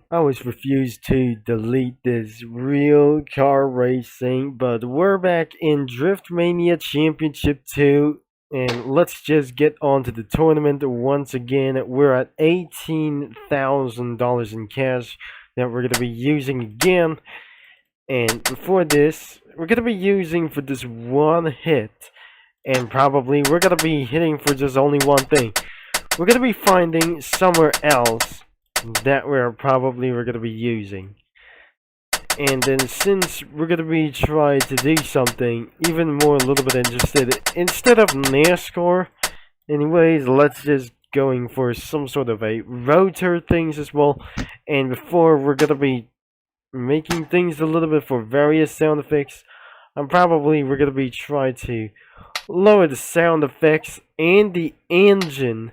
I always refuse to delete this real car racing, but we're back in Drift Mania Championship 2, and let's just get on to the tournament once again. We're at $18,000 in cash that we're going to be using again, and before this, we're going to be using for this one hit, and probably we're going to be hitting for just only one thing. We're going to be finding somewhere else that we're going to be using. And then since we're going to be trying to do something even more a little bit interested, instead of NASCAR, anyways, let's just going for some sort of a rotor things as well. And before we're going to be making things a little bit for various sound effects, we're going to be trying to lower the sound effects and the engine,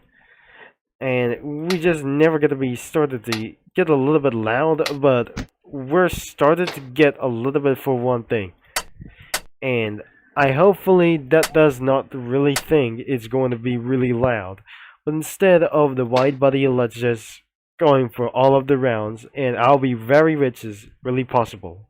and we just never gonna be started to get a little bit loud, but we're started to get a little bit for one thing, and I hopefully that does not really think it's going to be really loud, but instead of the wide body, let's just going for all of the rounds, and I'll be very rich as really possible.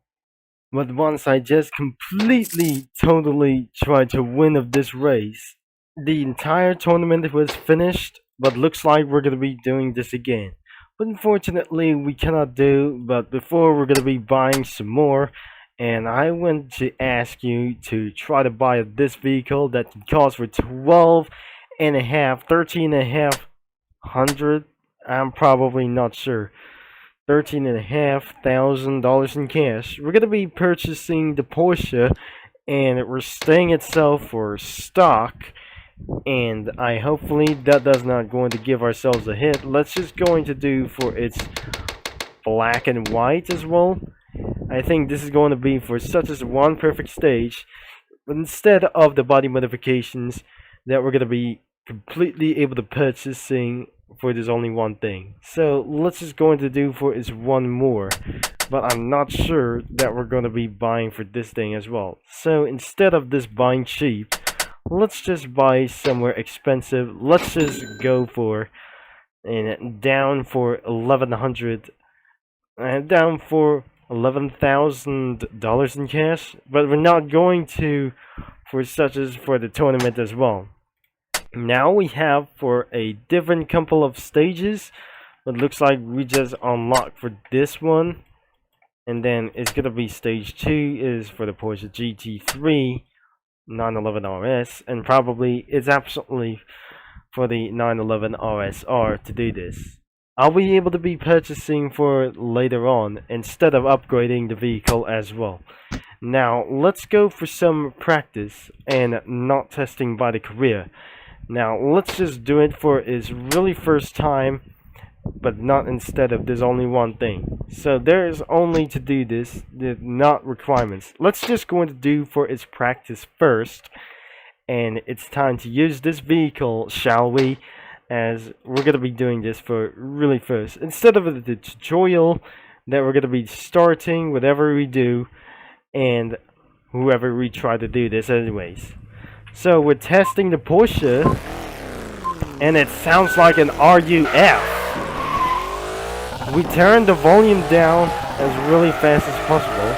But once I just completely, totally tried to win of this race, the entire tournament was finished, but looks like we're gonna be doing this again. But unfortunately, we cannot do. But before, we're gonna be buying some more, and I want to ask you to try to buy this vehicle that can cost for 12 and a half, 13 and a half hundred. I'm probably not sure. $13,500 in cash. We're gonna be purchasing the Porsche, and we're staying itself for stock. And I hopefully that does not going to give ourselves a hit. Let's just going to do for its black and white as well. I think this is going to be for such as one perfect stage, but instead of the body modifications that we're gonna be completely able to purchasing for this only one thing. So let's just going to do for is one more, but I'm not sure that we're going to be buying for this thing as well. So instead of this buying cheap, let's just buy somewhere expensive. Let's just go for and down for 1100 and down for $11,000 in cash, but we're not going to for such as for the tournament as well. Now we have for a different couple of stages, but looks like we just unlocked for this one, and then it's gonna be stage 2 is for the Porsche GT3 911 RS, and probably it's absolutely for the 911 RSR to do this. I'll be able to be purchasing for later on instead of upgrading the vehicle as well. Now let's go for some practice and not testing by the career. Now let's just do it for its really first time, but not instead of there's only one thing. So there is only to do this, not requirements. Let's just going to do for its practice first, and it's time to use this vehicle, shall we? As we're gonna be doing this for really first, instead of the tutorial that we're gonna be starting whatever we do, and whoever we try to do this anyways. So we're testing the Porsche, and it sounds like an RUF. We turned the volume down as really fast as possible,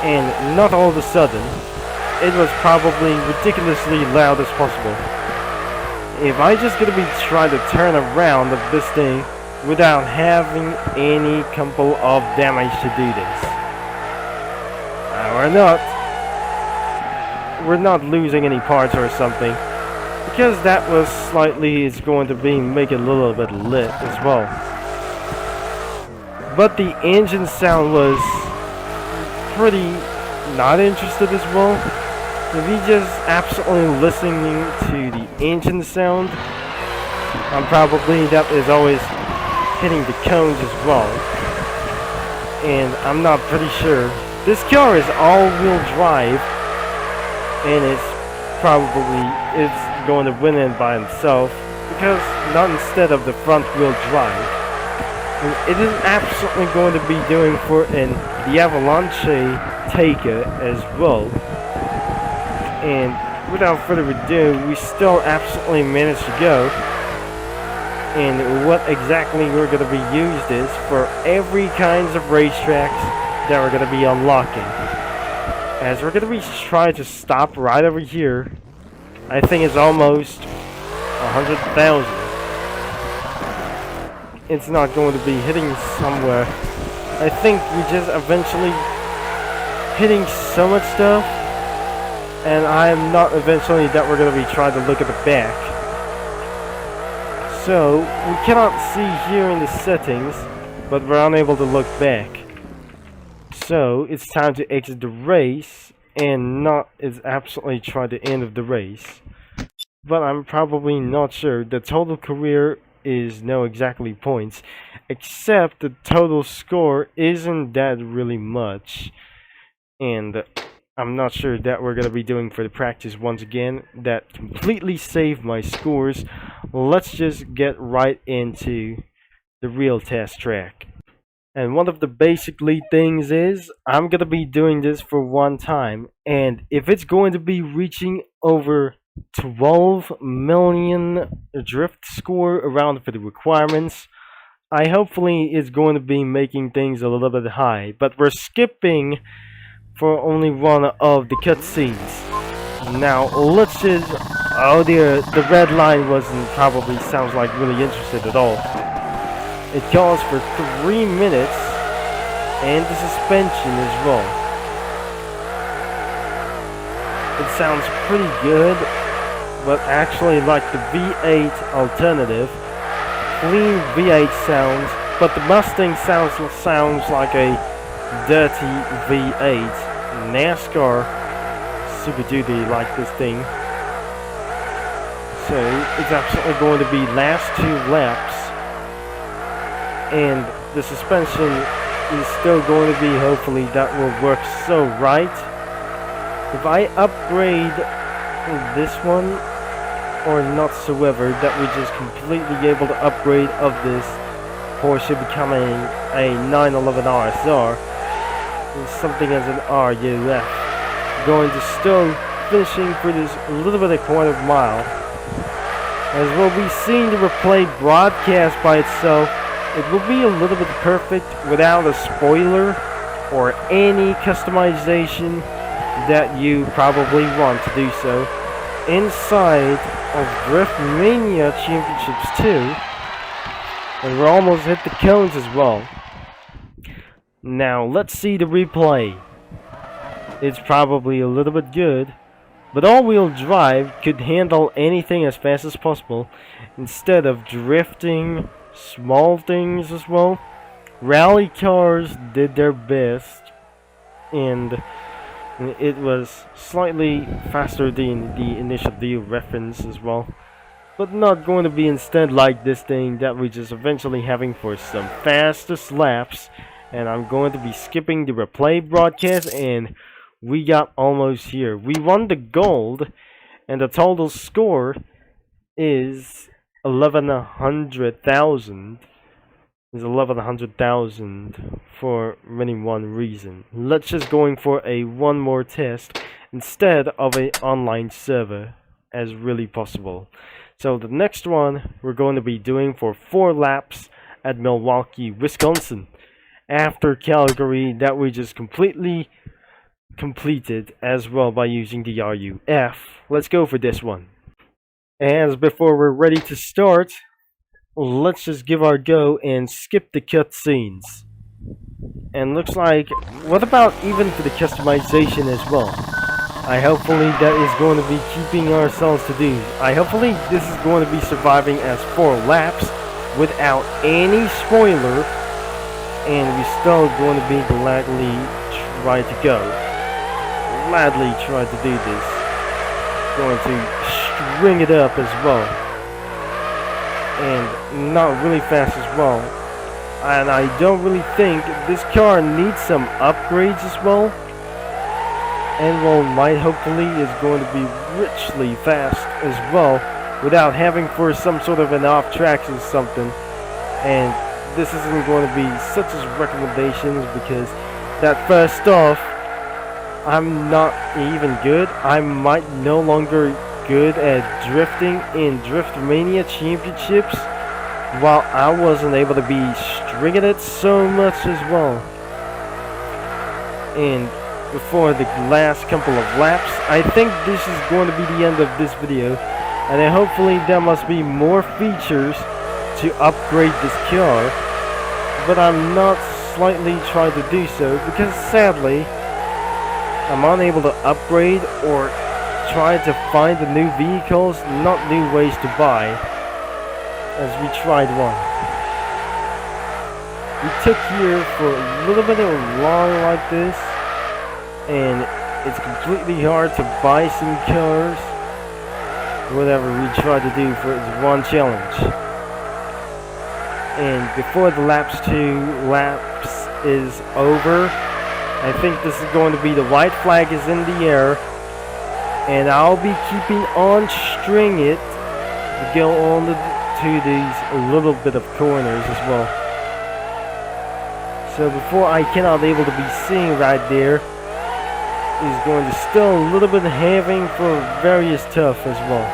and not all of a sudden, it was probably ridiculously loud as possible. If I just gonna be trying to turn around of this thing without having any couple of damage to do this, we're not losing any parts or something, because that was slightly is going to be make it a little bit lit as well. But the engine sound was pretty not interested as well. If you just absolutely listening to the engine sound, I'm probably that is always hitting the cones as well. And I'm not pretty sure. This car is all-wheel drive, and it's going to win it by itself, because not instead of the front-wheel drive. And it is absolutely going to be doing for the Avalanche Taker as well. And without further ado, we still absolutely managed to go. And what exactly we're going to be used is for every kinds of racetracks that we're going to be unlocking. As we're going to be trying to stop right over here. I think it's almost 100,000. It's not going to be hitting somewhere. I think we just eventually hitting so much stuff, and I'm not eventually that we're going to be trying to look at the back. So we cannot see here in the settings, but we're unable to look back. So it's time to exit the race, and not is absolutely try the end of the race. But I'm probably not sure. The total career is no exactly points, except the total score isn't that really much. And I'm not sure that we're gonna be doing for the practice once again. That completely saved my scores. Let's just get right into the real test track. And one of the basically things is I'm gonna be doing this for one time, and if it's going to be reaching over 12 million drift score around for the requirements, I hopefully is going to be making things a little bit high, but we're skipping for only one of the cutscenes. Now let's just, oh dear, the red line wasn't probably sounds like really interested at all. It calls for 3 minutes, and the suspension as well. It sounds pretty good, but actually like the V8 alternative. Clean V8 sounds, but the Mustang sounds like a dirty V8. NASCAR Super Duty like this thing. So it's absolutely going to be last 2 laps. And the suspension is still going to be, hopefully that will work so right. If I upgrade this one or not so ever, that we just completely able to upgrade of this Porsche becoming a 911 RSR, something as an RUF, going to still finishing for this little bit of quarter mile. As we'll be seeing the replay broadcast by itself, it will be a little bit perfect without a spoiler or any customization that you probably want to do so inside of Drift Mania Championships 2, and we're almost hit the cones as well. Now let's see the replay. It's probably a little bit good, but all-wheel drive could handle anything as fast as possible instead of drifting small things as well. Rally cars did their best, and it was slightly faster than the initial view reference as well, but not going to be instead like this thing that we just eventually having for some fastest laps. And I'm going to be skipping the replay broadcast, and we got almost here. We won the gold, and the total score is 1100,000. Is 1100,000 for many one reason. Let's just going for a one more test instead of a online server as really possible. So the next one we're going to be doing for 4 laps at Milwaukee, Wisconsin, after Calgary, that we just completely completed as well by using the RUF. Let's go for this one. As before we're ready to start, let's just give our go and skip the cutscenes. And looks like, what about even for the customization as well? I hopefully that is going to be keeping ourselves to do. Hopefully this is going to be surviving as 4 laps without any spoiler, and we're still going to be gladly try to go. Gladly try to do this. Going to string it up as well. And not really fast as well, and I don't really think this car needs some upgrades as well, and well, might hopefully is going to be richly fast as well without having for some sort of an off tracks or something. And this isn't going to be such as recommendations, because that first off, I'm not even good. I might no longer good at drifting in Drift Mania Championships, while I wasn't able to be stringing it so much as well. And before the last couple of laps, I think this is going to be the end of this video, and then hopefully there must be more features to upgrade this car, but I'm not slightly trying to do so because sadly I'm unable to upgrade or try to find the new vehicles, not new ways to buy, as we tried one. We took here for a little bit of a long like this, and it's completely hard to buy some cars, whatever we try to do for this one challenge. And before the two laps is over, I think this is going to be the white flag is in the air, and I'll be keeping on string it to go on to these a little bit of corners as well. So before I cannot able to be seen right there, is going to still a little bit having for various tough as well.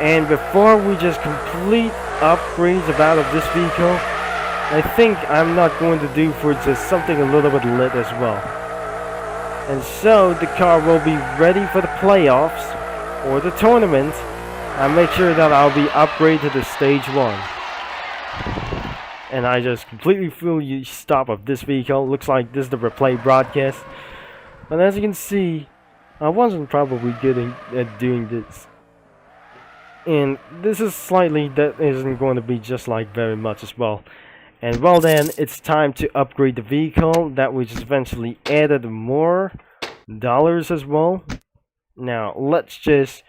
And before we just complete upgrades about of this vehicle, I think I'm not going to do for just something a little bit lit as well. And so the car will be ready for the playoffs or the tournament. I'll make sure that I'll be upgraded to stage 1. And I just completely feel you stop of this vehicle. Looks like this is the replay broadcast. But as you can see, I wasn't probably good at doing this. And this is slightly, that isn't going to be just like very much as well. And well then, it's time to upgrade the vehicle. That we just eventually added more dollars as well. Now, let's just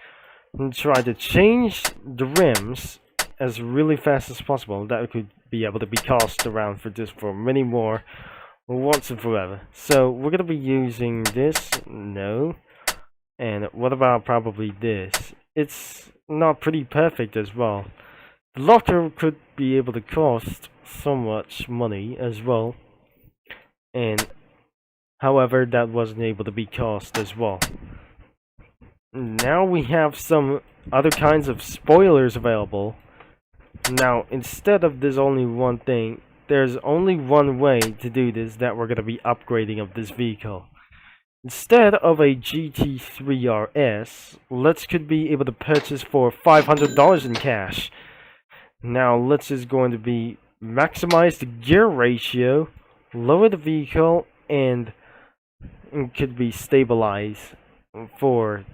try to change the rims as really fast as possible. That could be able to be tossed around for just for many more once and forever. So we're gonna be using this. No. And what about probably this? It's not pretty perfect as well. The locker could be able to cost so much money as well, and however that wasn't able to be cost as well. Now we have some other kinds of spoilers available. Now instead of this only one thing, there's only one way to do this that we're going to be upgrading of this vehicle. Instead of a GT3 RS, let's could be able to purchase for $500 in cash. Now let's is going to be maximize the gear ratio, lower the vehicle, and it could be stabilized for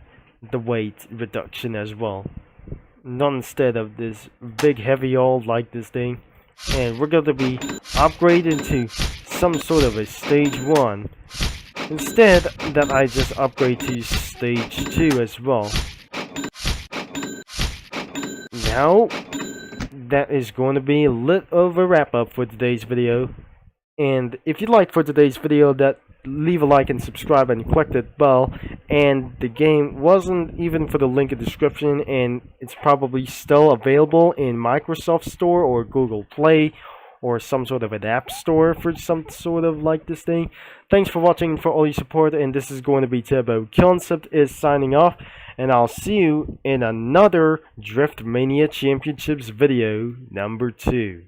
the weight reduction as well. Not instead of this big heavy old like this thing. And we're going to be upgraded to some sort of a stage 1. Instead that I just upgrade to stage 2 as well. Now that is going to be a little of a wrap up for today's video. And if you'd like for today's video, that leave a like and subscribe and click that bell. And the game wasn't even for the link in the description, and it's probably still available in Microsoft Store or Google Play or some sort of an app store for some sort of like this thing. Thanks for watching, for all your support, and this is going to be Turbo Concept is signing off, and I'll see you in another Drift Mania Championships video number 2.